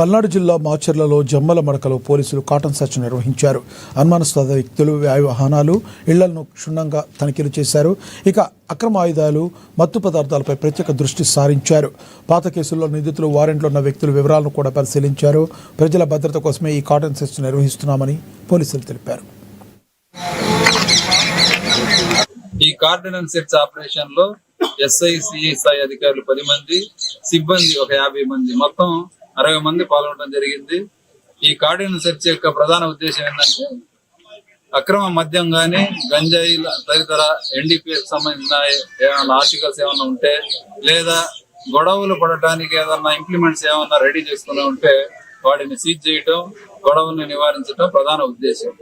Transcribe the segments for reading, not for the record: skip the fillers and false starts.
పల్నాడు జిల్లా మాచర్లలో జమ్మల మడకలో పోలీసులు cotton search నిర్వహించారు. అనుమానాస్పద వ్యక్తులు, వాహనాలు, ఇళ్లను క్షుణ్ణంగా తనిఖీలు చేశారు. ఇక అక్రమ ఆయుధాలు, మత్తు పదార్థాలపై ప్రత్యేక దృష్టి సారించారు. పాత కేసుల్లో నిందితులు, వారెంట్లో ఉన్న వ్యక్తుల వివరాలను కూడా పరిశీలించారు. ప్రజల భద్రత కోసమే ఈ కాటన్ సెర్చ్ నిర్వహిస్తున్నామని పోలీసులు తెలిపారు. ఈ కార్డినెన్స్ సెర్చ్ ఆపరేషన్ లో ఎస్ఐ, సిఎస్ఐ అధికారులు 10 మంది, సిబ్బంది ఒక 50 మంది, మొత్తం 60 మంది పాల్గొనడం జరిగింది. ఈ కార్డినెన్స్ సెర్చ్ యొక్క ప్రధాన ఉద్దేశం ఏంటంటే అక్రమ మద్యం గానీ, గంజాయి తదితర ఎన్డీపీఎస్ సంబంధించిన ఏమైనా ఆర్టికల్స్ ఏమైనా ఉంటే, లేదా గొడవలు పడటానికి ఏదన్నా ఇంప్లిమెంట్స్ ఏమన్నా రెడీ చేసుకుని ఉంటే వాటిని సీజ్ చేయడం, గొడవల్ని నివారించడం ప్రధాన ఉద్దేశం.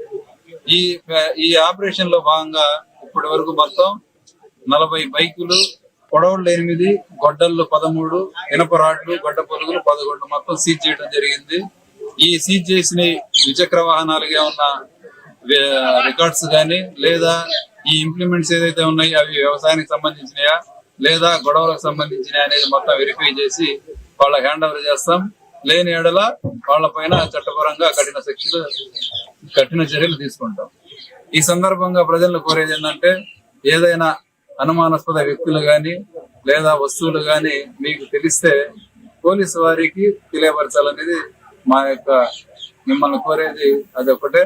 ఈ ఆపరేషన్ లో భాగంగా ఇప్పటి వరకు మొత్తం 40 బైకులు, పొడవులు 8, గొడ్డళ్ళు 13, ఇనప రాడ్లు, గొడ్డ పొలుగులు 11 మొత్తం సీజ్ చేయడం జరిగింది. ఈ సీజ్ చేసిన ద్విచక్ర వాహనాలుగా ఉన్న రికార్డ్స్ గానీ, లేదా ఈ ఇంప్లిమెంట్స్ ఏదైతే ఉన్నాయో అవి వ్యవసాయానికి సంబంధించినయా లేదా గొడవలకు సంబంధించినయా అనేది మొత్తం వెరిఫై చేసి వాళ్ళ హ్యాండ్ ఓవర్ చేస్తాం. లేని ఎడల వాళ్ళ పైన చట్టపరంగా కఠిన చర్యలు తీసుకుంటాం. ఈ సందర్భంగా ప్రజలను కోరేది ఏంటంటే, ఏదైనా అనుమానాస్పద వ్యక్తులు గాని లేదా వస్తువులు గాని మీకు తెలిస్తే పోలీసు వారికి తెలియపరచాలనేది మా యొక్క మిమ్మల్ని కోరేది. అదొకటే.